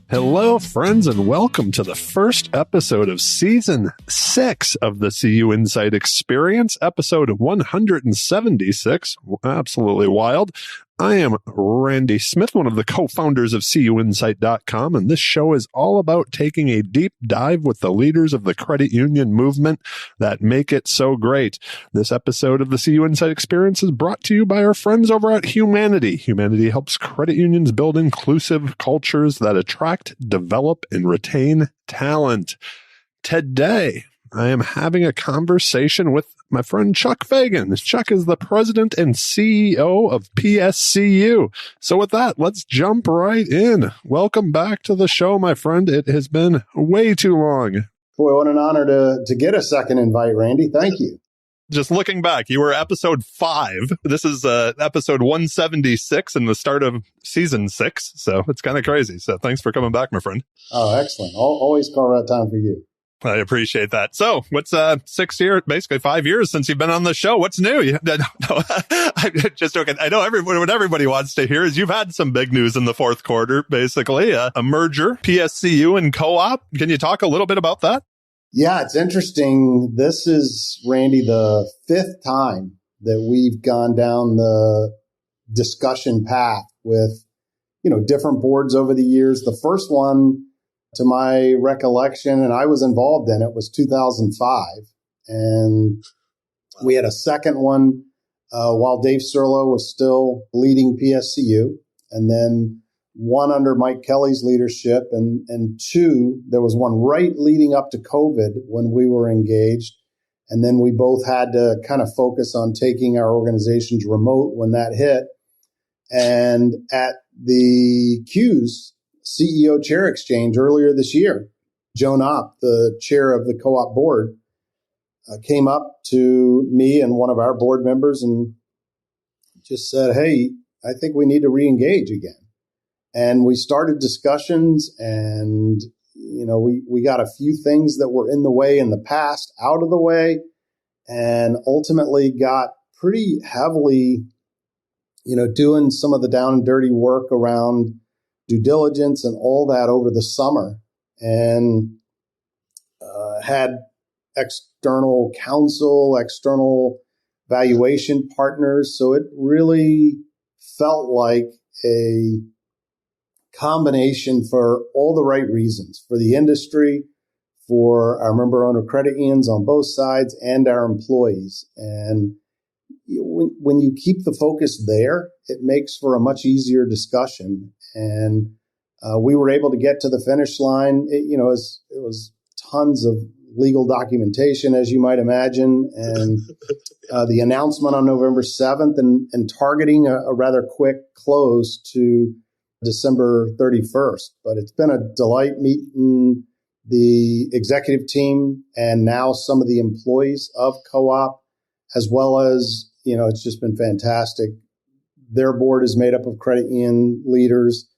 Hello, friends, and welcome to the first episode of Season 6 of the CUInsight Experience, episode 176. Absolutely wild. I am Randy Smith, one of the co-founders of CUInsight.com, and this show is all about taking a deep dive with the leaders of the credit union movement that make it so great. This episode of the CUInsight Experience is brought to you by our friends over at Humanidei. Humanidei helps credit unions build inclusive cultures that attract, develop, and retain talent. Today, I am having a conversation with my friend Chuck Fagan. Chuck is the president and CEO of PSCU. So with that, let's jump right in. Welcome back to the show, my friend. It has been way too long. Boy, what an honor to get a second invite, Randy. Thank you. Just looking back, you were episode 5. This is episode 176 and the start of season 6. So it's kind of crazy. So thanks for coming back, my friend. Oh, excellent. Always carve out time for you. I appreciate that. So what's 6 years, basically 5 years since you've been on the show? What's new? No, I'm just joking. I know what everybody wants to hear is you've had some big news in the fourth quarter, basically a merger, PSCU and Co-op. Can you talk a little bit about that? Yeah, it's interesting. This is, Randy, the 5th time that we've gone down the discussion path with, different boards over the years. The first one, to my recollection, and I was involved in it, was 2005. And we had a second one while Dave Serlo was still leading PSCU. And then one under Mike Kelly's leadership. And two, there was one right leading up to COVID when we were engaged. And then we both had to kind of focus on taking our organizations remote when that hit. And at the CEO Chair Exchange earlier this year, Joan Opp, the chair of the co-op board, came up to me and one of our board members and just said, hey, I think we need to re-engage again. And we started discussions and, we got a few things that were in the way in the past out of the way and ultimately got pretty heavily, doing some of the down and dirty work around due diligence and all that over the summer and had external counsel, external valuation partners. So it really felt like a combination for all the right reasons, for the industry, for our member owner credit unions on both sides and our employees. And when you keep the focus there, it makes for a much easier discussion. And we were able to get to the finish line. It was tons of legal documentation, as you might imagine, and the announcement on November 7th and targeting a rather quick close to December 31st. But it's been a delight meeting the executive team and now some of the employees of Co-op, as well as, it's just been fantastic. Their board is made up of credit union leaders,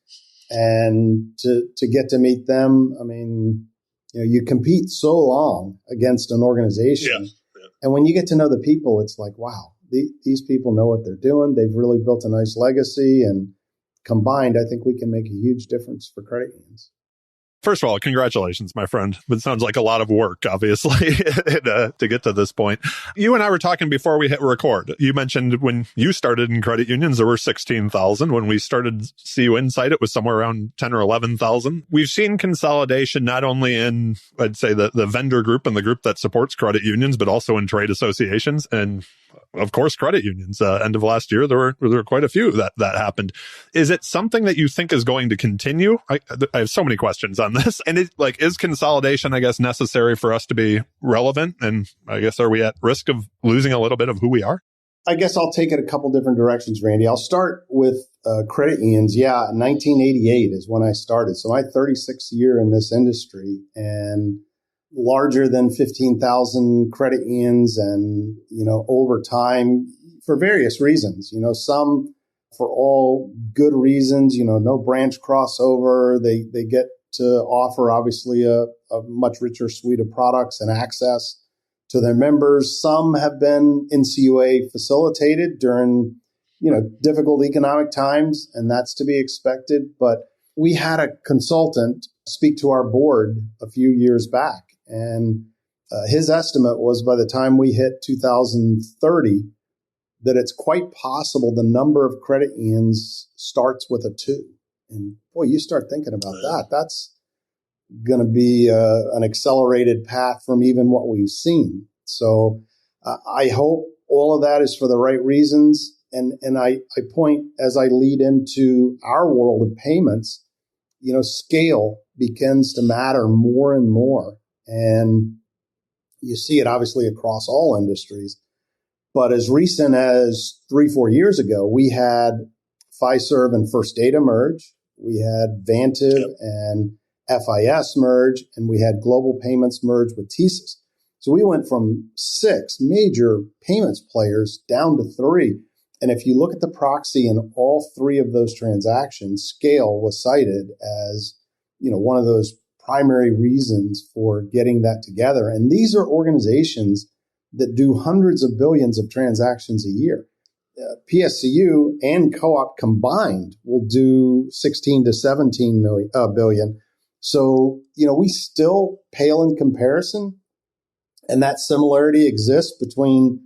and to get to meet them, I mean, you compete so long against an organization. Yeah. And when you get to know the people, it's like, wow, these people know what they're doing. They've really built a nice legacy, and combined, I think we can make a huge difference for credit unions. First of all, congratulations, my friend. It sounds like a lot of work, obviously, to get to this point. You and I were talking before we hit record. You mentioned when you started in credit unions, there were 16,000. When we started CUInsight, it was somewhere around 10 or 11,000. We've seen consolidation not only in, I'd say, the vendor group and the group that supports credit unions, but also in trade associations and, of course, credit unions. End of last year, there were quite a few that happened. Is it something that you think is going to continue? I have so many questions on this. And is consolidation, I guess, necessary for us to be relevant? And I guess, are we at risk of losing a little bit of who we are? I guess I'll take it a couple different directions, Randy. I'll start with credit unions. Yeah, 1988 is when I started. So my 36th year in this industry and larger than 15,000 credit unions and, over time for various reasons, some for all good reasons, no branch crossover. They get to offer obviously a much richer suite of products and access to their members. Some have been NCUA facilitated during, difficult economic times, and that's to be expected. But we had a consultant speak to our board a few years back, and his estimate was by the time we hit 2030, that it's quite possible the number of credit unions starts with a 2. And boy, you start thinking about that. That's going to be an accelerated path from even what we've seen. So I hope all of that is for the right reasons. And I point, as I lead into our world of payments, scale begins to matter more and more. And you see it obviously across all industries. But as recent as 3-4 years ago, we had Fiserv and First Data merge. We had Vantiv and FIS merge, and we had Global Payments merge with TSYS. So we went from 6 major payments players down to 3. And if you look at the proxy in all 3 of those transactions, scale was cited as, one of those primary reasons for getting that together. And these are organizations that do hundreds of billions of transactions a year. PSCU and Co-op combined will do 16 to 17 billion. So, we still pale in comparison. And that similarity exists between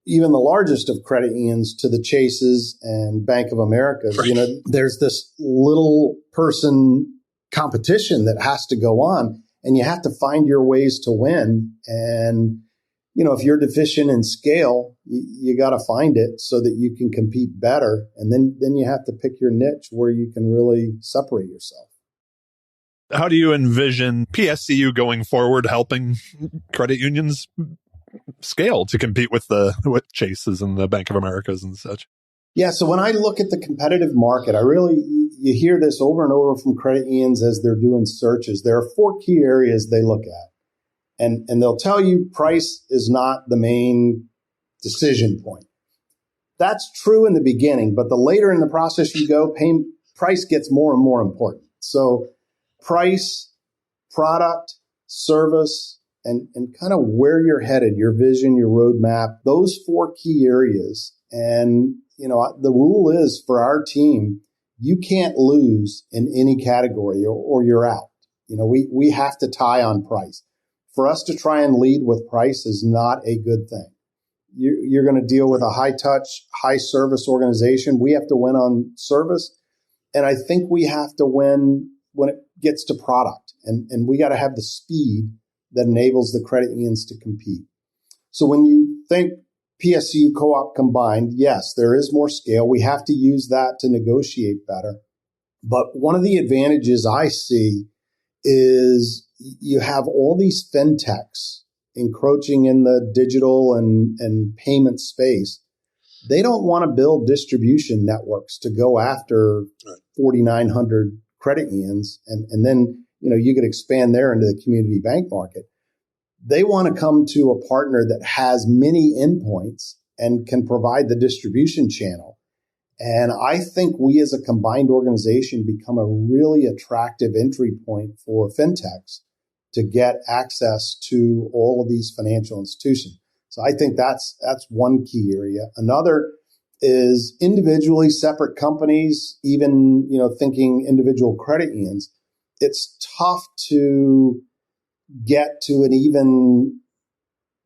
even the largest of credit unions to the Chases and Bank of America. Right. There's this little person competition that has to go on, and you have to find your ways to win. And, if you're deficient in scale, you got to find it so that you can compete better. And then you have to pick your niche where you can really separate yourself. How do you envision PSCU going forward helping credit unions scale to compete with with Chases and the Bank of Americas and such? Yeah, so when I look at the competitive market, you hear this over and over from credit unions as they're doing searches. There are 4 key areas they look at. And they'll tell you price is not the main decision point. That's true in the beginning, but the later in the process you go, price gets more and more important. So price, product, service, and kind of where you're headed, your vision, your roadmap, those 4 key areas. And, the rule is for our team, you can't lose in any category or you're out. We have to tie on price. For us to try and lead with price is not a good thing. You're going to deal with a high touch, high service organization. We have to win on service. And I think we have to win when it gets to product. And we got to have the speed that enables the credit unions to compete. So when you think PSCU Co-op combined, yes, there is more scale. We have to use that to negotiate better. But one of the advantages I see is you have all these fintechs encroaching in the digital and payment space. They don't want to build distribution networks to go after 4,900 credit unions. And then, you could expand there into the community bank market. They want to come to a partner that has many endpoints and can provide the distribution channel. And I think we as a combined organization become a really attractive entry point for fintechs to get access to all of these financial institutions. So I think that's one key area. Another is individually separate companies, even, thinking individual credit unions. It's tough to get to an even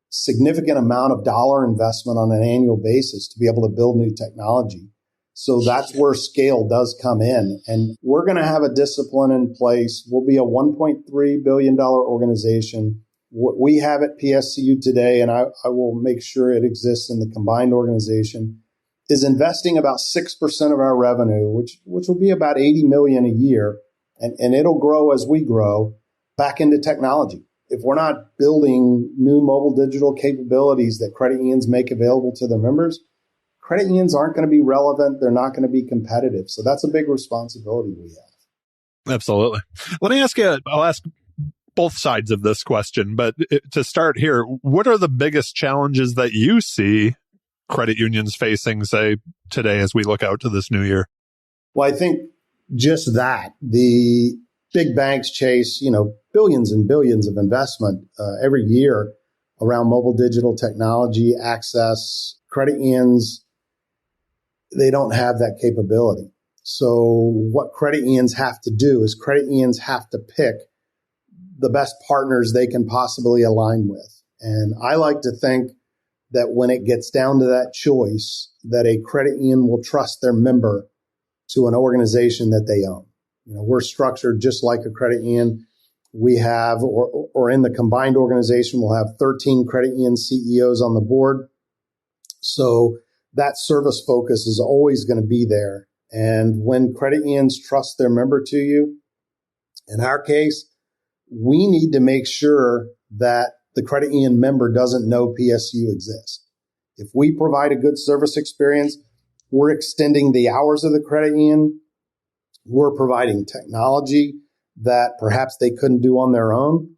significant amount of dollar investment on an annual basis to be able to build new technology. So that's where scale does come in. And we're going to have a discipline in place. We'll be a $1.3 billion organization. What we have at PSCU today, and I will make sure it exists in the combined organization, is investing about 6% of our revenue, which will be about $80 million a year. And it'll grow as we grow back into technology. If we're not building new mobile digital capabilities that credit unions make available to their members, credit unions aren't going to be relevant. They're not going to be competitive. So that's a big responsibility we have. Absolutely. Let me ask you, I'll ask both sides of this question, but to start here, what are the biggest challenges that you see credit unions facing, say, today as we look out to this new year? Well, I think just that. The big banks chase, billions and billions of investment every year around mobile digital technology access. Credit unions, they don't have that capability. So what credit unions have to do is credit unions have to pick the best partners they can possibly align with. And I like to think that when it gets down to that choice, that a credit union will trust their member to an organization that they own. We're structured just like a credit union. We have, or in the combined organization, we'll have 13 credit union CEOs on the board. So that service focus is always going to be there. And when credit unions trust their member to you, in our case, we need to make sure that the credit union member doesn't know PSCU exists. If we provide a good service experience, we're extending the hours of the credit union. We're providing technology that perhaps they couldn't do on their own.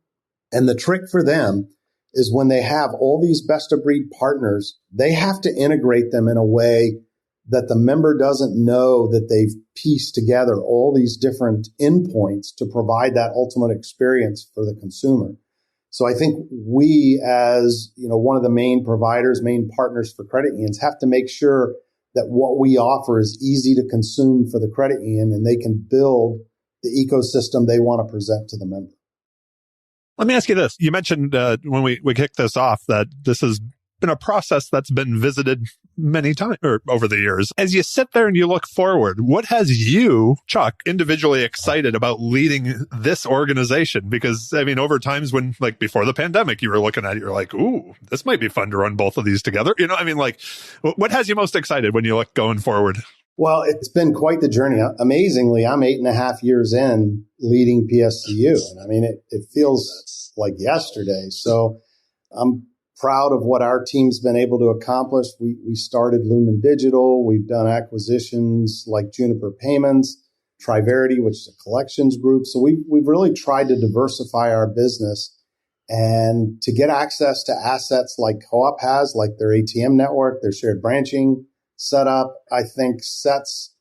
And the trick for them is when they have all these best of breed partners, they have to integrate them in a way that the member doesn't know that they've pieced together all these different endpoints to provide that ultimate experience for the consumer. So I think we, as one of the main providers, main partners for credit unions, have to make sure that what we offer is easy to consume for the credit union and they can build the ecosystem they want to present to the member. Let me ask you this. You mentioned when we kicked this off that this has been a process that's been visited many times or over the years. As you sit there and you look forward, what has you, Chuck, individually excited about leading this organization? Because, over times when, like before the pandemic, you were looking at it, you're like, ooh, this might be fun to run both of these together. What has you most excited when you look going forward? Well, it's been quite the journey. Amazingly, I'm 8.5 years in leading PSCU. And it feels like yesterday. So I'm proud of what our team's been able to accomplish. We started Lumen Digital. We've done acquisitions like Juniper Payments, Triverity, which is a collections group. So we've really tried to diversify our business and to get access to assets like Co-op has, like their ATM network, their shared branching setup, I think sets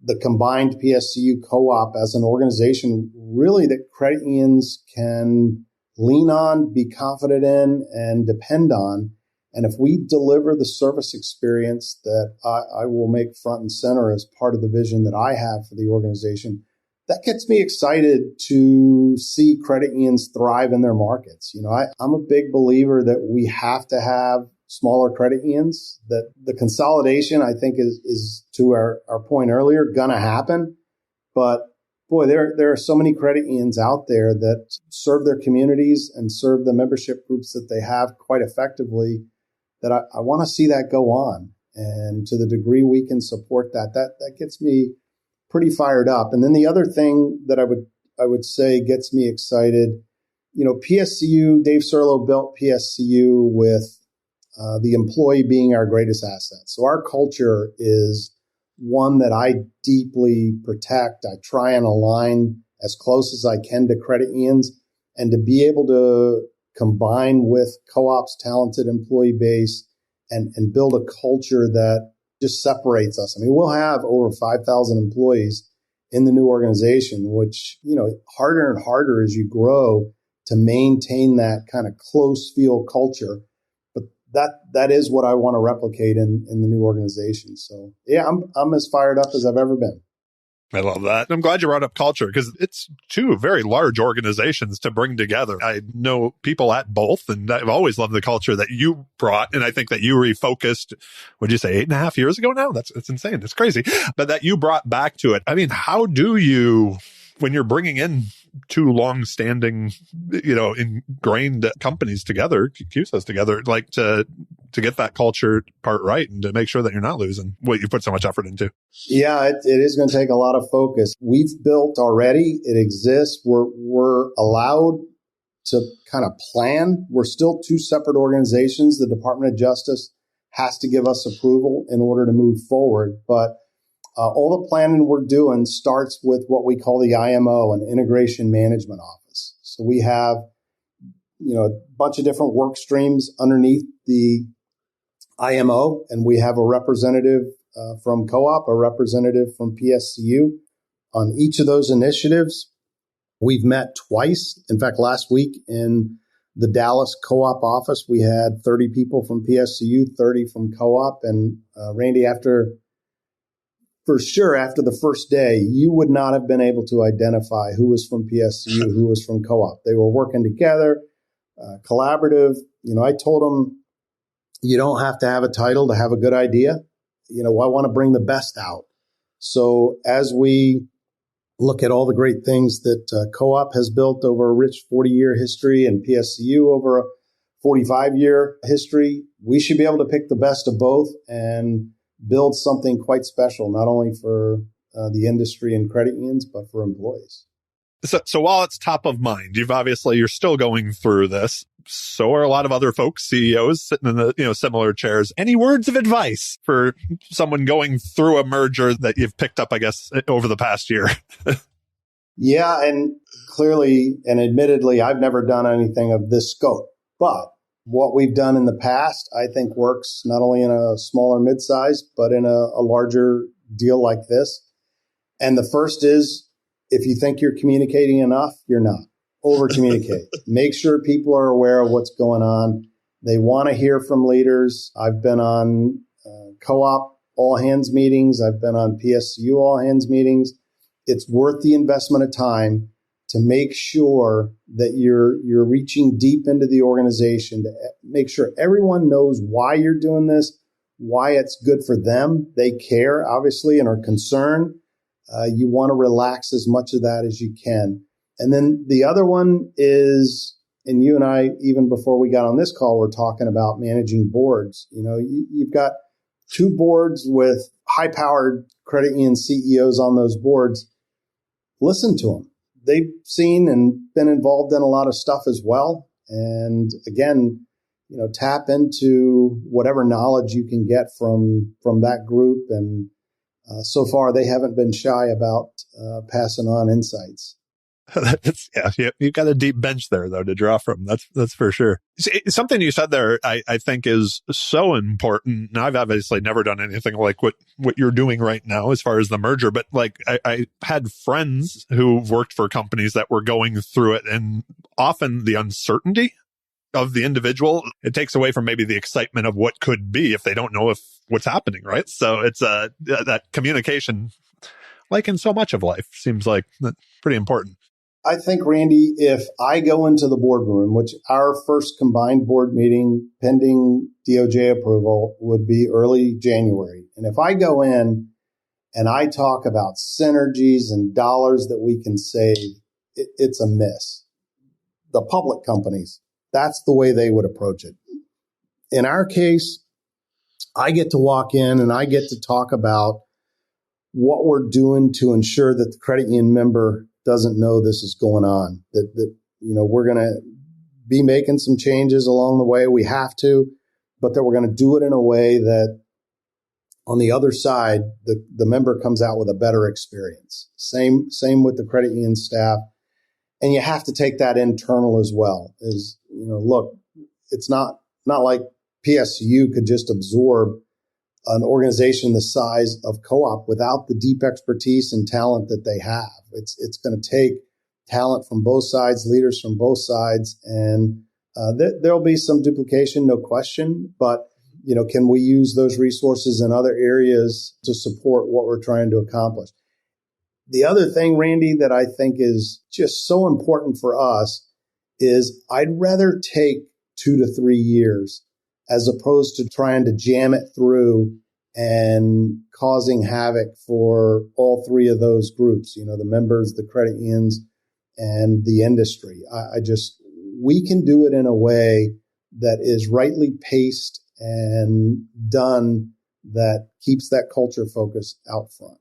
the combined PSCU Co-op as an organization really that credit unions can lean on, be confident in, and depend on. And if we deliver the service experience that I will make front and center as part of the vision that I have for the organization, that gets me excited to see credit unions thrive in their markets. I'm a big believer that we have to have smaller credit unions, that the consolidation, I think, is to our point earlier, going to happen. But boy, there are so many credit unions out there that serve their communities and serve the membership groups that they have quite effectively that I want to see that go on. And to the degree we can support that gets me pretty fired up. And then the other thing that I would say gets me excited, PSCU, Dave Serlo built PSCU with the employee being our greatest asset. So our culture is one that I deeply protect. I try and align as close as I can to credit unions, and to be able to combine with Co-op's talented employee base and build a culture that just separates us. We'll have over 5,000 employees in the new organization, which, harder and harder as you grow to maintain that kind of close feel culture. That is what I want to replicate in the new organization. So yeah, I'm as fired up as I've ever been. I love that. I'm glad you brought up culture because it's two very large organizations to bring together. I know people at both, and I've always loved the culture that you brought. And I think that you refocused, would you say 8.5 years ago now? That's insane. It's crazy. But that you brought back to it. How do you, when you're bringing in two long-standing, ingrained companies together, CUSOs together, like to get that culture part right and to make sure that you're not losing what you put so much effort into? Yeah, it is going to take a lot of focus. We've built already. It exists. We're allowed to kind of plan. We're still two separate organizations. The Department of Justice has to give us approval in order to move forward. But all the planning we're doing starts with what we call the IMO, an Integration Management Office. So we have, a bunch of different work streams underneath the IMO, and we have a representative from Co-op, a representative from PSCU on each of those initiatives. We've met twice. In fact, last week in the Dallas Co-op office, we had 30 people from PSCU, 30 from Co-op. And Randy, after for sure, after the first day, you would not have been able to identify who was from PSCU, who was from Co-op. They were working together, collaborative. I told them, you don't have to have a title to have a good idea. I want to bring the best out. So as we look at all the great things that Co-op has built over a rich 40-year history and PSCU over a 45-year history, we should be able to pick the best of both and build something quite special, not only for the industry and credit unions, but for employees. So while it's top of mind, you're still going through this. So are a lot of other folks, CEOs sitting in the similar chairs. Any words of advice for someone going through a merger that you've picked up, I guess, over the past year? Yeah, and clearly and admittedly, I've never done anything of this scope. But what we've done in the past, I think works not only in a smaller mid-size, but in a larger deal like this. And the first is, if you think you're communicating enough, you're not. Over communicate. Make sure people are aware of what's going on. They want to hear from leaders. I've been on Co-op all hands meetings. I've been on PSCU all hands meetings. It's worth the investment of time to make sure that you're reaching deep into the organization, to make sure everyone knows why you're doing this, why it's good for them. They care, obviously, and are concerned. You want to relax as much of that as you can. And then the other one is, and you and I, even before we got on this call, we're talking about managing boards. You've got two boards with high-powered credit union CEOs on those boards. Listen to them. They've seen and been involved in a lot of stuff as well. And again, tap into whatever knowledge you can get from that group. And so far, they haven't been shy about passing on insights. You've got a deep bench there, though, to draw from. That's for sure. Something you said there, I think is so important. And I've obviously never done anything like what you're doing right now as far as the merger, but I had friends who've worked for companies that were going through it, and often the uncertainty of the individual, it takes away from maybe the excitement of what could be if they don't know if what's happening, right? So it's that communication, like in so much of life, seems like pretty important. I think, Randy, if I go into the boardroom, which our first combined board meeting pending DOJ approval would be early January. And if I go in and I talk about synergies and dollars that we can save, it's a miss. The public companies, that's the way they would approach it. In our case, I get to walk in and I get to talk about what we're doing to ensure that the credit union member doesn't know this is going on, that we're going to be making some changes along the way. We have to, but that we're going to do it in a way that on the other side, the member comes out with a better experience. Same with the credit union staff. And you have to take that internal as well. Look, it's not like PSCU could just absorb an organization the size of Co-op without the deep expertise and talent that they have. It's going to take talent from both sides, leaders from both sides, and there'll be some duplication, no question. But can we use those resources in other areas to support what we're trying to accomplish? The other thing, Randy, that I think is just so important for us is I'd rather take 2 to 3 years as opposed to trying to jam it through and causing havoc for all three of those groups, the members, the credit unions, and the industry. We can do it in a way that is rightly paced and done that keeps that culture focus out front.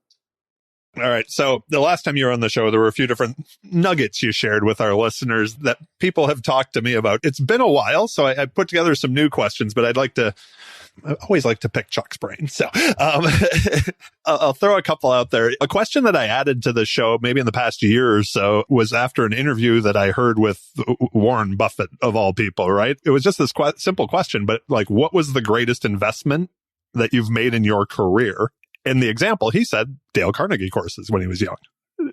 All right. So the last time you were on the show, there were a few different nuggets you shared with our listeners that people have talked to me about. It's been a while, so I put together some new questions, but I always like to pick Chuck's brain. So I'll throw a couple out there. A question that I added to the show maybe in the past year or so was after an interview that I heard with Warren Buffett, of all people, right? It was just this simple question, but what was the greatest investment that you've made in your career? In the example, he said Dale Carnegie courses when he was young.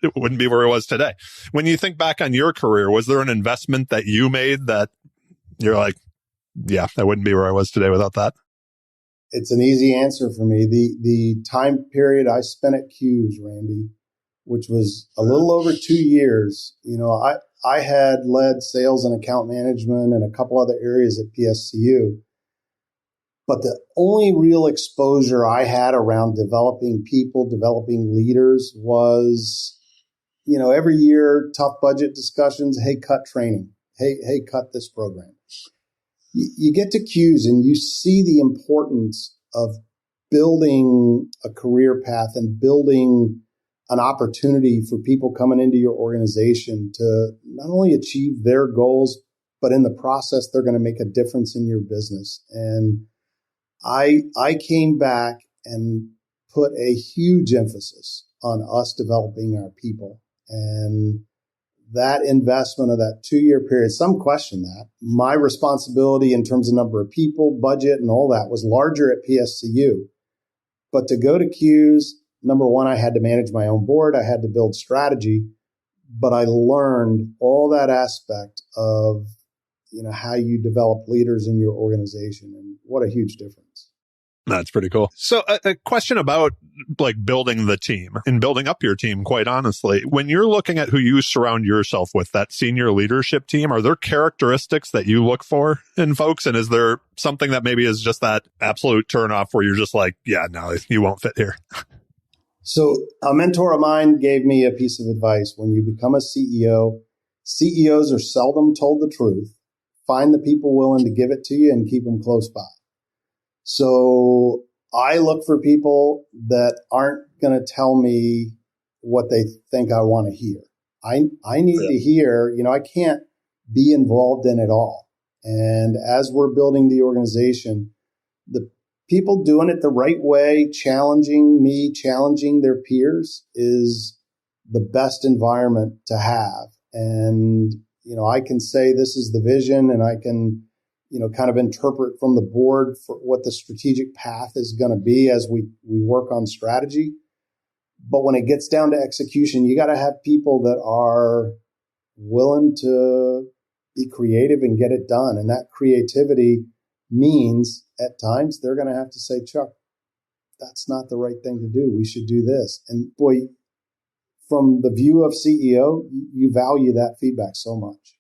It wouldn't be where it was today. When you think back on your career, was there an investment that you made that you're like, yeah, I wouldn't be where I was today without that? It's an easy answer for me. The time period I spent at CUSO, Randy, which was a little over 2 years, I had led sales and account management and a couple other areas at PSCU. But the only real exposure I had around developing people, developing leaders was, every year, tough budget discussions. Hey, cut training. Hey, cut this program. You get to CUSO and you see the importance of building a career path and building an opportunity for people coming into your organization to not only achieve their goals, but in the process, they're going to make a difference in your business. And I came back and put a huge emphasis on us developing our people. And that investment of that 2-year period, some question that. My responsibility in terms of number of people, budget, and all that was larger at PSCU. But to go to CUSO, number one, I had to manage my own board. I had to build strategy. But I learned all that aspect of how you develop leaders in your organization, and what a huge difference. That's pretty cool. So a question about like building the team and building up your team, quite honestly. When you're looking at who you surround yourself with, that senior leadership team, are there characteristics that you look for in folks? And is there something that maybe is just that absolute turnoff where you're just like, yeah, no, you won't fit here? So a mentor of mine gave me a piece of advice. When you become a CEO, CEOs are seldom told the truth. Find the people willing to give it to you and keep them close by. So I look for people that aren't going to tell me what they think I want to hear. I need to hear, I can't be involved in it all. And as we're building the organization, the people doing it the right way, challenging me, challenging their peers is the best environment to have. And, I can say this is the vision, and I can kind of interpret from the board for what the strategic path is going to be as we work on strategy. But when it gets down to execution, you got to have people that are willing to be creative and get it done. And that creativity means at times they're going to have to say, Chuck, that's not the right thing to do. We should do this. And boy, from the view of CEO, you value that feedback so much.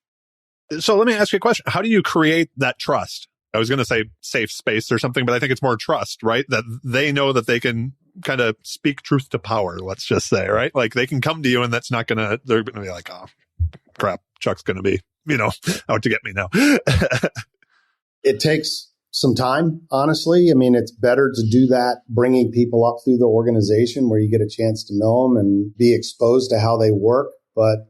So let me ask you a question. How do you create that trust? I was going to say safe space or something, but I think it's more trust, right? That they know that they can kind of speak truth to power, let's just say, right? Like they can come to you and they're going to be like, oh, crap, Chuck's going to be, out to get me now. It takes some time, honestly. I mean, it's better to do that, bringing people up through the organization where you get a chance to know them and be exposed to how they work. But,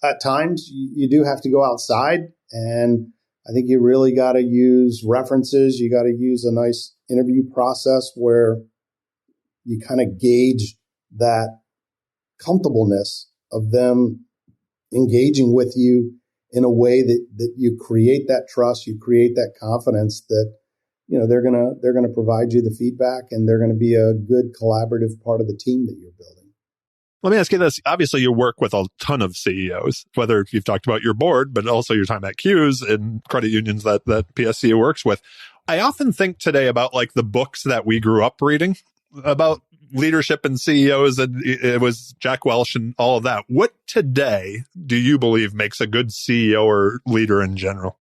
at times you do have to go outside, and I think you really got to use references. You got to use a nice interview process where you kind of gauge that comfortableness of them engaging with you in a way that you create that trust, you create that confidence that, they're going to provide you the feedback, and they're going to be a good collaborative part of the team that you're building. Let me ask you this. Obviously, you work with a ton of CEOs, whether you've talked about your board, but also your time at CUSO and credit unions that PSCU works with. I often think today about like the books that we grew up reading about leadership and CEOs, and it was Jack Welch and all of that. What today do you believe makes a good CEO or leader in general?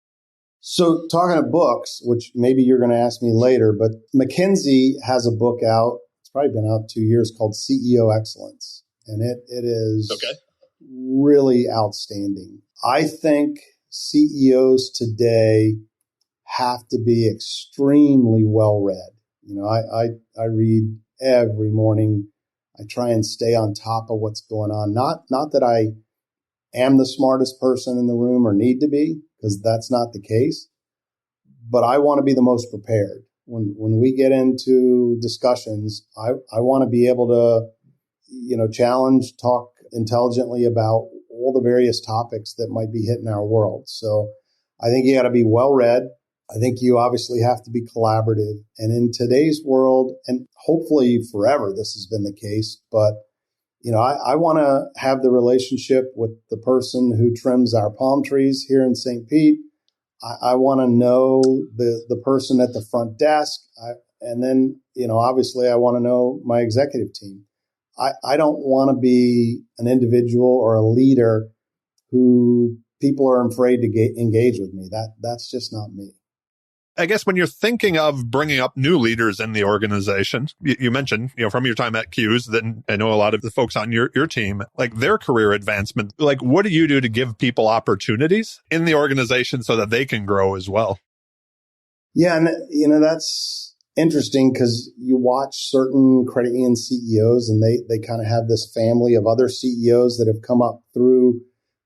So talking of books, which maybe you're going to ask me later, but McKinsey has a book out. It's probably been out 2 years called CEO Excellence. And it is really outstanding. I think CEOs today have to be extremely well read. I read every morning. I try and stay on top of what's going on. Not that I am the smartest person in the room or need to be, because that's not the case. But I want to be the most prepared. When we get into discussions, I want to be able to challenge, talk intelligently about all the various topics that might be hitting our world. So I think you got to be well read. I think you obviously have to be collaborative. And in today's world, and hopefully forever this has been the case, but I want to have the relationship with the person who trims our palm trees here in St. Pete. I want to know the person at the front desk. And then, obviously I want to know my executive team. I don't want to be an individual or a leader who people are afraid to engage with me. That's just not me. I guess when you're thinking of bringing up new leaders in the organization, you mentioned, from your time at CUIs, then I know a lot of the folks on your team, like their career advancement, like what do you do to give people opportunities in the organization so that they can grow as well? Yeah. And, that's interesting because you watch certain credit union CEOs and they kind of have this family of other CEOs that have come up through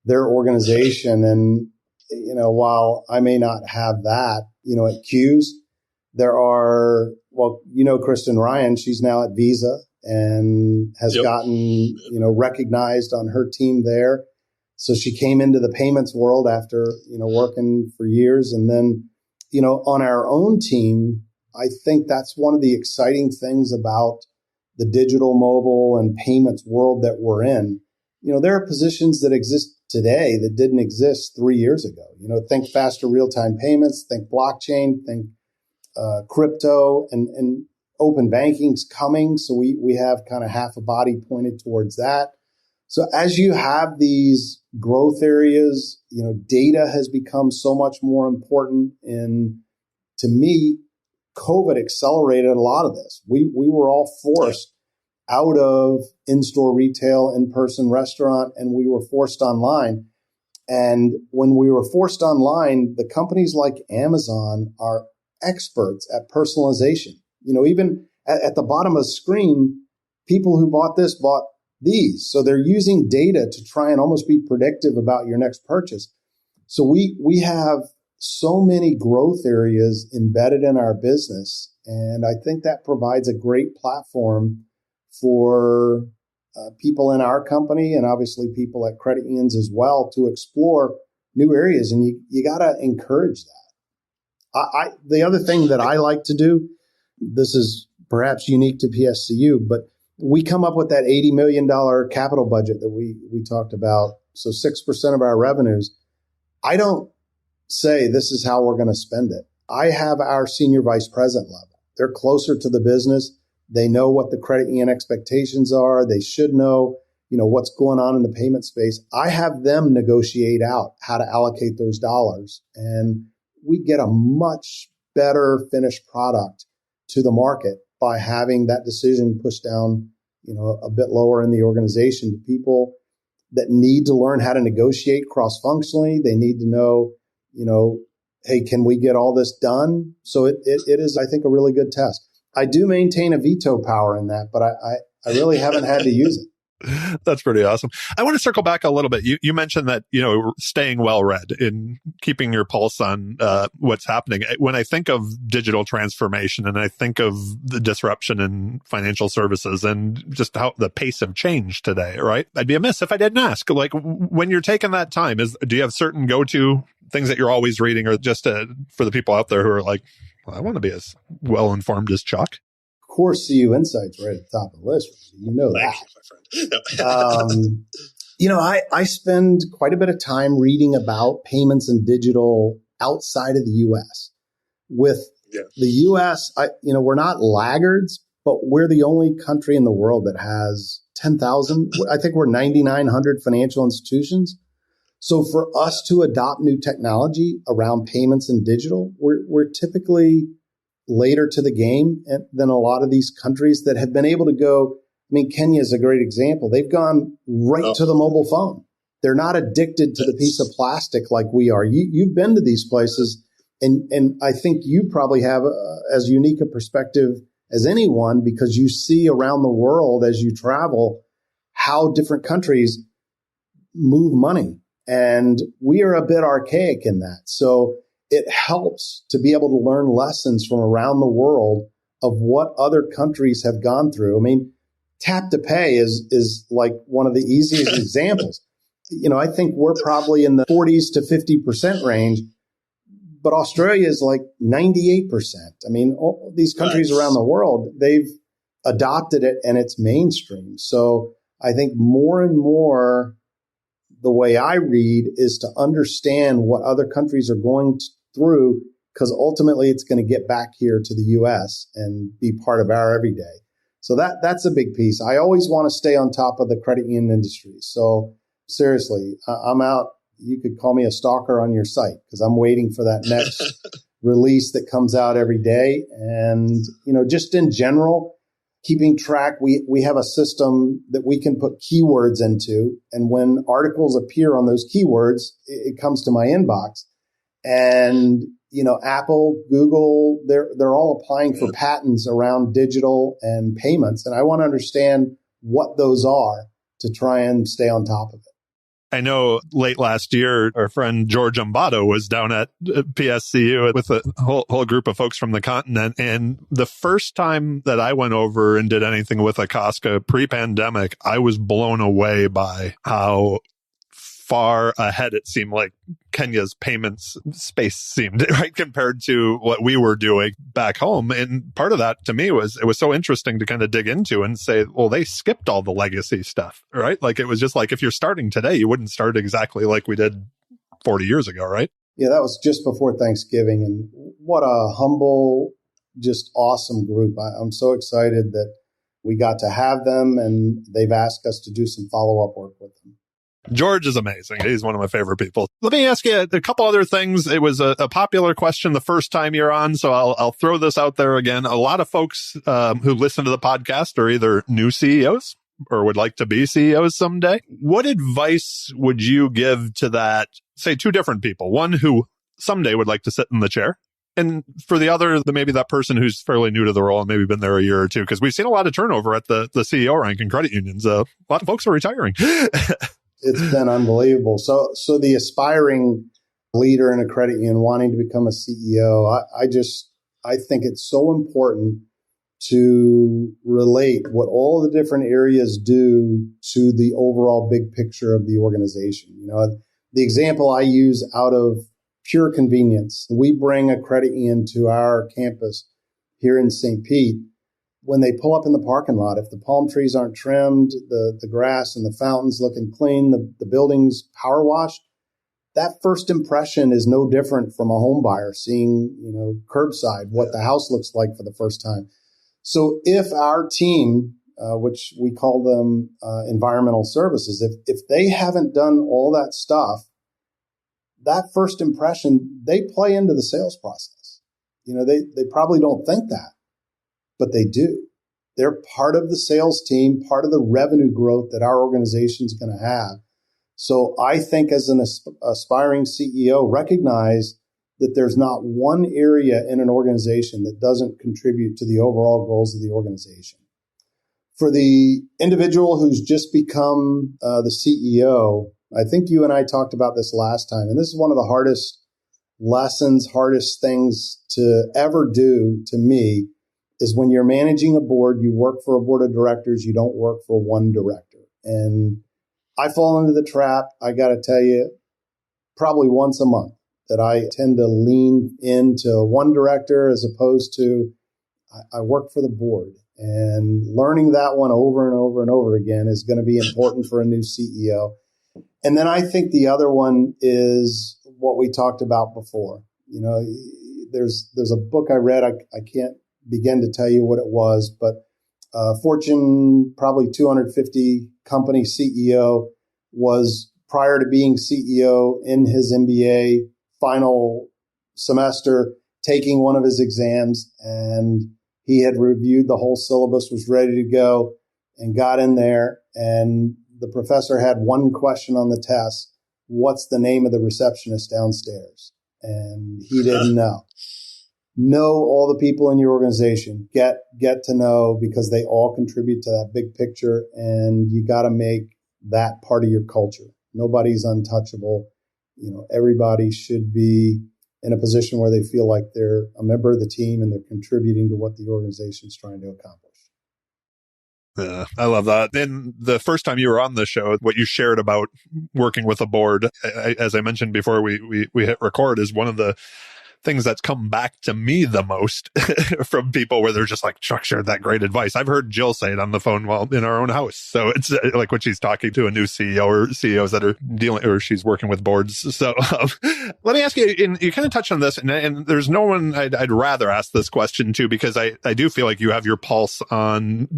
their organization. And, while I may not have that, at CUIs, there are, Kristen Ryan, she's now at Visa and has gotten, recognized on her team there. So she came into the payments world after, working for years. And then, on our own team, I think that's one of the exciting things about the digital mobile and payments world that we're in. There are positions that exist today that didn't exist 3 years ago. Think faster real-time payments, think blockchain, think crypto, and open banking's coming. So we have kind of half a body pointed towards that. So as you have these growth areas, data has become so much more important. And to me, COVID accelerated a lot of this. We were all forced out of in-store retail, in-person restaurant, and we were forced online. And when we were forced online, the companies like Amazon are experts at personalization. Even at the bottom of the screen, people who bought this bought these. So they're using data to try and almost be predictive about your next purchase. So we have so many growth areas embedded in our business. And I think that provides a great platform for people in our company and obviously people at credit unions as well to explore new areas. And you got to encourage that. The other thing that I like to do, this is perhaps unique to PSCU, but we come up with that $80 million capital budget that we talked about. So 6% of our revenues. I don't say this is how we're going to spend it. I have our senior vice president level. They're closer to the business. They know what the credit union expectations are. They should know, what's going on in the payment space. I have them negotiate out how to allocate those dollars. And we get a much better finished product to the market by having that decision pushed down, a bit lower in the organization to people that need to learn how to negotiate cross-functionally. They need to know, hey, can we get all this done? So it is, I think, a really good test. I do maintain a veto power in that, but I really haven't had to use it. That's pretty awesome. I want to circle back a little bit. You mentioned that, staying well-read in keeping your pulse on what's happening. When I think of digital transformation and I think of the disruption in financial services and just how the pace of change today, right? I'd be amiss if I didn't ask, like when you're taking that time, do you have certain go-to things that you're always reading, or just for the people out there who are like, well, I want to be as well-informed as Chuck? Of course, CUInsight's right at the top of the list. You know that. I spend quite a bit of time reading about payments and digital outside of the U.S. With the U.S., we're not laggards, but we're the only country in the world that has 10,000. I think we're 9,900 financial institutions. So for us to adopt new technology around payments and digital, we're typically later to the game than a lot of these countries that have been able to go. I mean, Kenya is a great example. They've gone right to the mobile phone. They're not addicted to the piece of plastic like we are. You've been to these places, and I think you probably have as unique a perspective as anyone because you see around the world as you travel how different countries move money. And we are a bit archaic in that. So it helps to be able to learn lessons from around the world of what other countries have gone through. I mean, tap to pay is like one of the easiest examples. I think we're probably in the 40s to 50% range, but Australia is like 98%. I mean, all these countries around the world, they've adopted it and it's mainstream. So I think more and more the way I read is to understand what other countries are going through, because ultimately it's going to get back here to the U.S. and be part of our everyday. So that's a big piece. I always want to stay on top of the credit union industry. So seriously, I'm out. You could call me a stalker on your site because I'm waiting for that next release that comes out every day. And, just in general, keeping track, we have a system that we can put keywords into. And when articles appear on those keywords, it comes to my inbox. And, Apple, Google, they're all applying for patents around digital and payments. And I want to understand what those are to try and stay on top of it. I know late last year, our friend George Ambato was down at PSCU with a whole group of folks from the continent. And the first time that I went over and did anything with Akaska pre-pandemic, I was blown away by how far ahead it seemed like Kenya's payments space seemed, right, compared to what we were doing back home. And part of that to me was, it was so interesting to kind of dig into and say, well, they skipped all the legacy stuff, right? Like, it was just like, if you're starting today, you wouldn't start exactly like we did 40 years ago, right? Yeah, that was just before Thanksgiving. And what a humble, just awesome group. I'm so excited that we got to have them, and they've asked us to do some follow-up work with them. George is amazing. He's one of my favorite people. Let me ask you a couple other things. It was a popular question the first time you're on, so I'll throw this out there again. A lot of folks who listen to the podcast are either new CEOs or would like to be CEOs someday. What advice would you give to that, say, two different people? One who someday would like to sit in the chair, and for the other, maybe that person who's fairly new to the role and maybe been there a year or two, because we've seen a lot of turnover at the CEO rank in credit unions. A lot of folks are retiring. It's been unbelievable. So the aspiring leader in a credit union wanting to become a CEO, I think it's so important to relate what all the different areas do to the overall big picture of the organization. The example I use out of pure convenience, we bring a credit union to our campus here in St. Pete. When they pull up in the parking lot, if the palm trees aren't trimmed, the grass and the fountains looking clean, the building's power washed, that first impression is no different from a home buyer seeing, curbside, what the house looks like for the first time. So if our team, which we call them environmental services, if they haven't done all that stuff, that first impression, they play into the sales process. They probably don't think that, but they do. They're part of the sales team, part of the revenue growth that our organization is going to have. So I think as an aspiring CEO, recognize that there's not one area in an organization that doesn't contribute to the overall goals of the organization. For the individual who's just become the CEO, I think you and I talked about this last time, and this is one of the hardest lessons, hardest things to ever do to me, is when you're managing a board, you work for a board of directors, you don't work for one director. And I fall into the trap, I got to tell you, probably once a month, that I tend to lean into one director as opposed to I work for the board. And learning that one over and over and over again is going to be important for a new CEO. And then I think the other one is what we talked about before. There's a book I read, I can't begin to tell you what it was, but Fortune, probably 250 company CEO, was prior to being CEO in his MBA final semester, taking one of his exams, and he had reviewed the whole syllabus, was ready to go, and got in there, and the professor had one question on the test: what's the name of the receptionist downstairs? And he didn't know. Know all the people in your organization. Get to know, because they all contribute to that big picture, and you got to make that part of your culture. Nobody's untouchable. Everybody should be in a position where they feel like they're a member of the team and they're contributing to what the organization is trying to accomplish. Yeah, I love that. And the first time you were on the show, what you shared about working with a board, as I mentioned before we hit record, is one of the things that's come back to me the most from people where they're just like, Chuck shared that great advice. I've heard Jill say it on the phone while in our own house. So it's like when she's talking to a new CEO or CEOs that are dealing, or she's working with boards. So let me ask you, and you kind of touched on this, and there's no one I'd rather ask this question to, because I do feel like you have your pulse on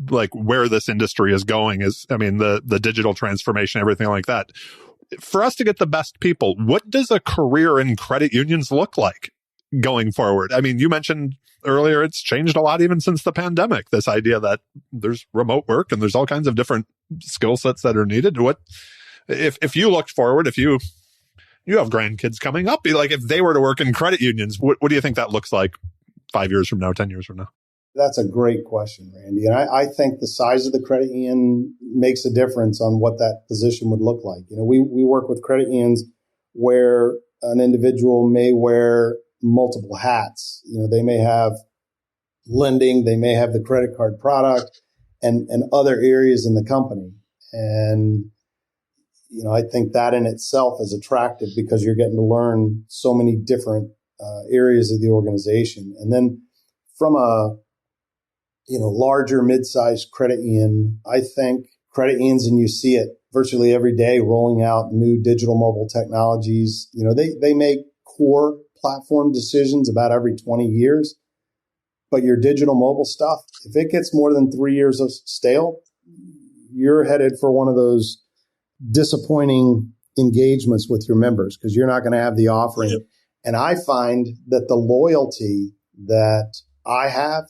like where this industry is going the digital transformation, everything like that. For us to get the best people, what does a career in credit unions look like going forward? I mean, you mentioned earlier it's changed a lot even since the pandemic, this idea that there's remote work and there's all kinds of different skill sets that are needed. What if you looked forward, if you have grandkids coming up, like if they were to work in credit unions, what do you think that looks like 5 years from now, 10 years from now? That's a great question, Randy. And I think the size of the credit union makes a difference on what that position would look like. We work with credit unions where an individual may wear multiple hats. They may have lending, they may have the credit card product and other areas in the company. And, I think that in itself is attractive because you're getting to learn so many different areas of the organization. And then from a larger mid-sized credit union, I think credit unions, and you see it virtually every day, rolling out new digital mobile technologies. They make core platform decisions about every 20 years. But your digital mobile stuff, if it gets more than 3 years of stale, you're headed for one of those disappointing engagements with your members because you're not going to have the offering. Yep. And I find that the loyalty that I have,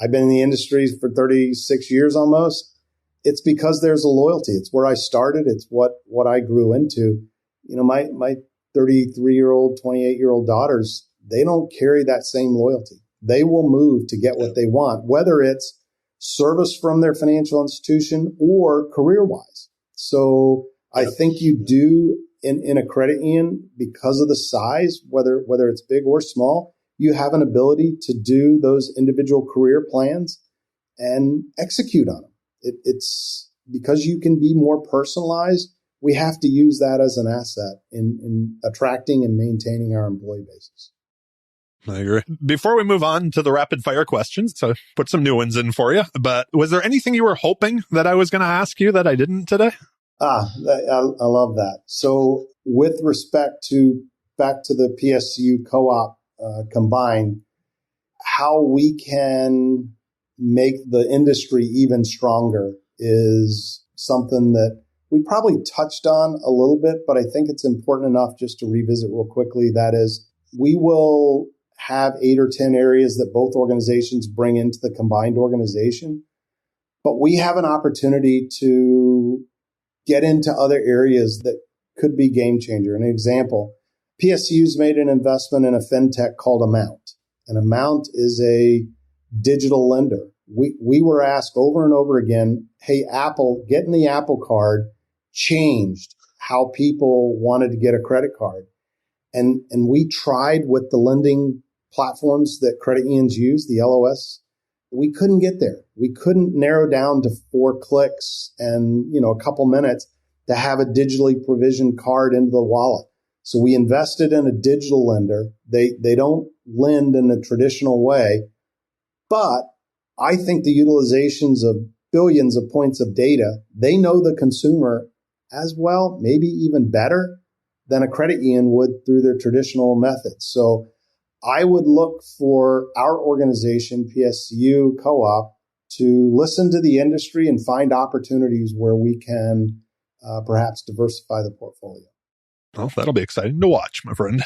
I've been in the industry for 36 years almost. It's because there's a loyalty. It's where I started. It's what I grew into. My 33-year-old, 28-year-old daughters, they don't carry that same loyalty. They will move to get what they want, whether it's service from their financial institution or career-wise. So I think you do in a credit union, because of the size, whether it's big or small, you have an ability to do those individual career plans and execute on them. It's because you can be more personalized. We have to use that as an asset in attracting and maintaining our employee bases. I agree. Before we move on to the rapid fire questions, so put some new ones in for you. But was there anything you were hoping that I was going to ask you that I didn't today? I love that. So with respect to back to the PSCU co-op combined, how we can make the industry even stronger is something that we probably touched on a little bit, but I think it's important enough just to revisit real quickly. That is, we will have 8 or 10 areas that both organizations bring into the combined organization, but we have an opportunity to get into other areas that could be game changer. An example, PSCU's made an investment in a fintech called Amount. And Amount is a digital lender. We were asked over and over again, hey, Apple, getting the Apple card changed how people wanted to get a credit card. And we tried with the lending platforms that credit unions use, the LOS. We couldn't get there. We couldn't narrow down to 4 clicks and, a couple minutes to have a digitally provisioned card into the wallet. So we invested in a digital lender. They don't lend in a traditional way, but I think the utilizations of billions of points of data, they know the consumer as well, maybe even better than a credit union would through their traditional methods. So I would look for our organization, PSCU Co-op, to listen to the industry and find opportunities where we can perhaps diversify the portfolio. Well, that'll be exciting to watch, my friend.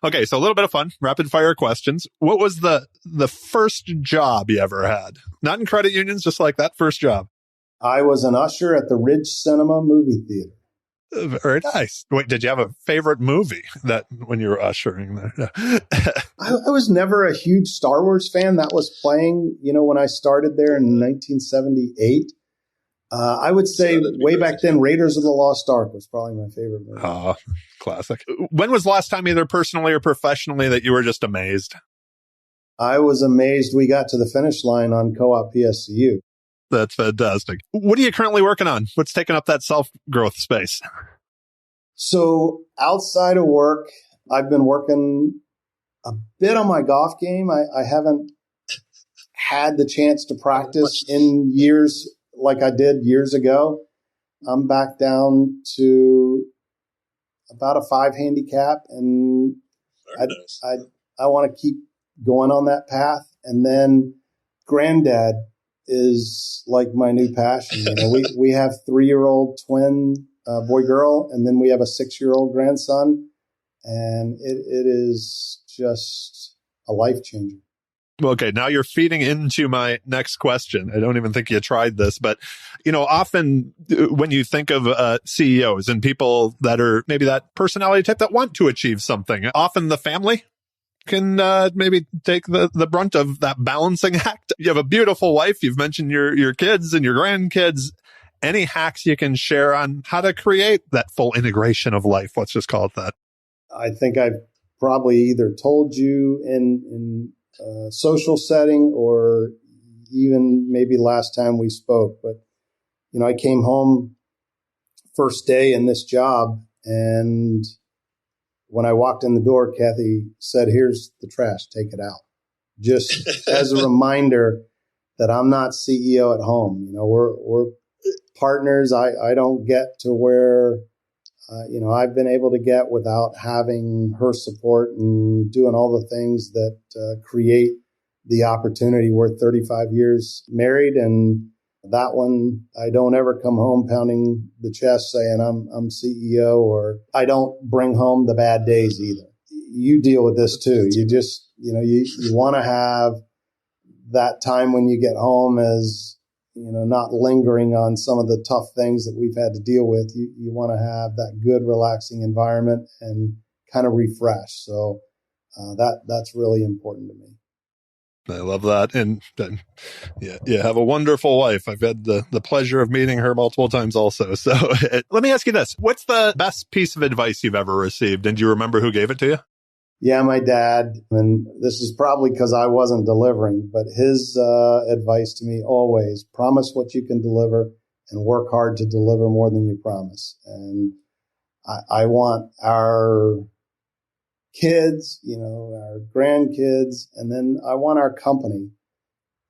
Okay, so a little bit of fun, rapid fire questions. What was the first job you ever had? Not in credit unions, just like that first job. I was an usher at the Ridge Cinema movie theater. Very nice. Wait, did you have a favorite movie that when you were ushering there? I was never a huge Star Wars fan. That was playing, when I started there in 1978. I would say way back then, Raiders of the Lost Ark was probably my favorite movie. Oh, classic. When was the last time, either personally or professionally, that you were just amazed? I was amazed we got to the finish line on Co-op PSCU. That's fantastic. What are you currently working on? What's taking up that self-growth space? So outside of work, I've been working a bit on my golf game. I haven't had the chance to practice in years like I did years ago. I'm back down to about a 5 handicap, and I want to keep going on that path. And then granddad is like my new passion. We have 3-year-old twin boy girl, and then we have a 6-year-old grandson, and it is just a life changer. Okay, now you're feeding into my next question. I don't even think you tried this, but often when you think of CEOs and people that are maybe that personality type that want to achieve something, often the family can maybe take the brunt of that balancing act. You have a beautiful wife. You've mentioned your kids and your grandkids. Any hacks you can share on how to create that full integration of life? Let's just call it that. I think I've probably either told you in social setting or even maybe last time we spoke. But, I came home first day in this job, and when I walked in the door, Kathy said, "Here's the trash, take it out." Just as a reminder that I'm not CEO at home. We're partners. I don't get to where I've been able to get without having her support and doing all the things that create the opportunity. We're 35 years married, and that one, I don't ever come home pounding the chest saying I'm CEO, or I don't bring home the bad days either. You deal with this too. You just, you want to have that time when you get home as not lingering on some of the tough things that we've had to deal with. You want to have that good, relaxing environment and kind of refresh. So that's really important to me. I love that. And you have a wonderful wife. I've had the pleasure of meeting her multiple times also. So let me ask you this. What's the best piece of advice you've ever received? And do you remember who gave it to you? Yeah, my dad. And this is probably because I wasn't delivering, but his advice to me always: promise what you can deliver and work hard to deliver more than you promise. And I want our kids, our grandkids, and then I want our company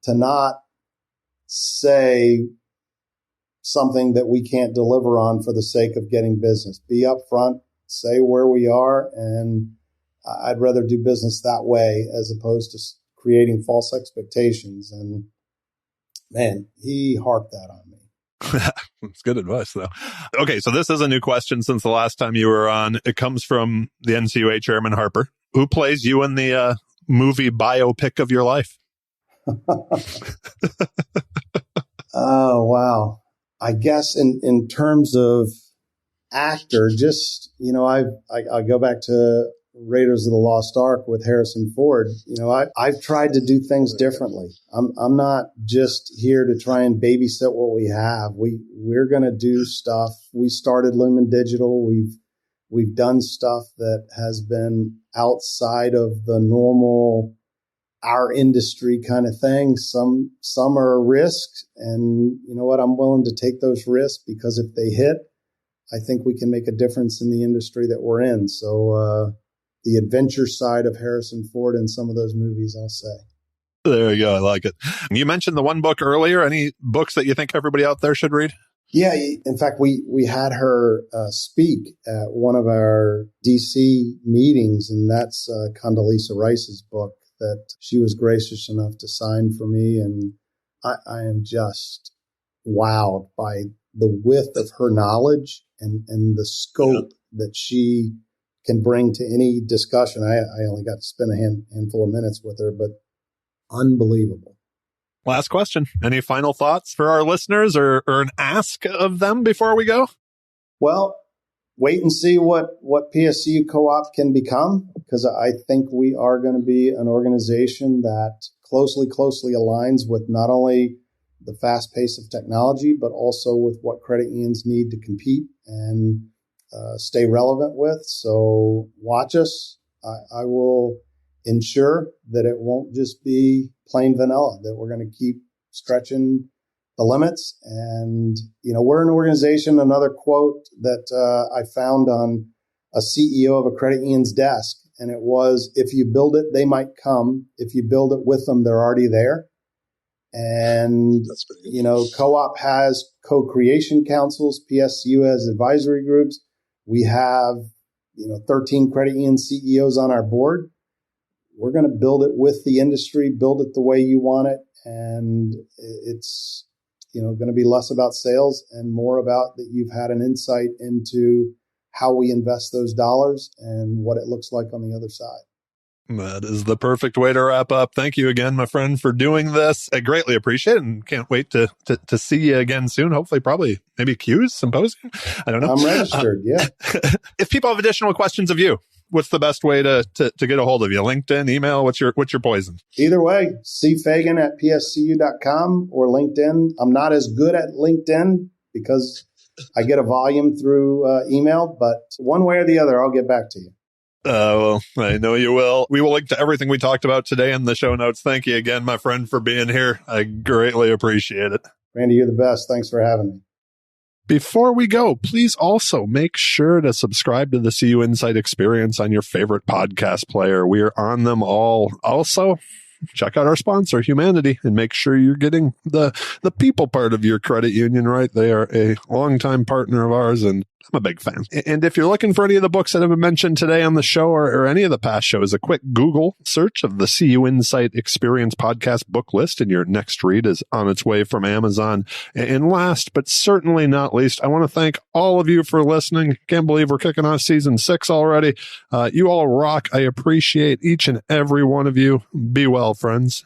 to not say something that we can't deliver on for the sake of getting business. Be upfront, say where we are, and I'd rather do business that way as opposed to creating false expectations. And man, he harped that on me. That's good advice, though. Okay, so this is a new question since the last time you were on. It comes from the NCUA chairman, Harper. Who plays you in the movie biopic of your life? Oh, wow. I guess in terms of actor, just, I go back to Raiders of the Lost Ark with Harrison Ford. I've tried to do things differently. I'm not just here to try and babysit what we have. We're going to do stuff. We started Lumen Digital. We've done stuff that has been outside of the normal, our industry kind of thing. Some are risks, and you know what? I'm willing to take those risks because if they hit, I think we can make a difference in the industry that we're in. So, the adventure side of Harrison Ford in some of those movies, I'll say. There you go. I like it. You mentioned the one book earlier. Any books that you think everybody out there should read? Yeah. In fact, we had her speak at one of our DC meetings, and that's Condoleezza Rice's book that she was gracious enough to sign for me. And I am just wowed by the width of her knowledge and the scope that she can bring to any discussion. I only got to spend a handful of minutes with her, but unbelievable. Last question. Any final thoughts for our listeners or an ask of them before we go? Well, wait and see what PSCU Co-op can become, because I think we are going to be an organization that closely aligns with not only the fast pace of technology, but also with what credit unions need to compete and stay relevant with. So watch us. I will ensure that it won't just be plain vanilla, that we're going to keep stretching the limits. And, we're an organization, another quote that I found on a CEO of a credit union's desk. And it was, if you build it, they might come. If you build it with them, they're already there. And, Co-op has co-creation councils. PSCU has advisory groups. We have, 13 credit union CEOs on our board. We're going to build it with the industry, build it the way you want it. And it's, going to be less about sales and more about that you've had an insight into how we invest those dollars and what it looks like on the other side. That is the perfect way to wrap up. Thank you again, my friend, for doing this. I greatly appreciate it and can't wait to see you again soon. Hopefully, probably maybe CUI's symposium. I don't know. I'm registered. Yeah. If people have additional questions of you, what's the best way to get a hold of you? LinkedIn, email? What's your poison? Either way, cfagan@pscu.com or LinkedIn. I'm not as good at LinkedIn because I get a volume through email, but one way or the other, I'll get back to you. Well, I know you will. We will link to everything we talked about today in the show notes. Thank you again, my friend, for being here. I greatly appreciate it. Randy, you're the best. Thanks for having me. Before we go, please also make sure to subscribe to the CUInsight Experience on your favorite podcast player. We are on them all. Also, check out our sponsor, Humanidei, and make sure you're getting the people part of your credit union right. They are a longtime partner of ours, and I'm a big fan. And if you're looking for any of the books that have been mentioned today on the show or any of the past shows, a quick Google search of the CUInsight Experience podcast book list and your next read is on its way from Amazon. And last, but certainly not least, I want to thank all of you for listening. Can't believe we're kicking off season 6 already. You all rock. I appreciate each and every one of you. Be well, friends.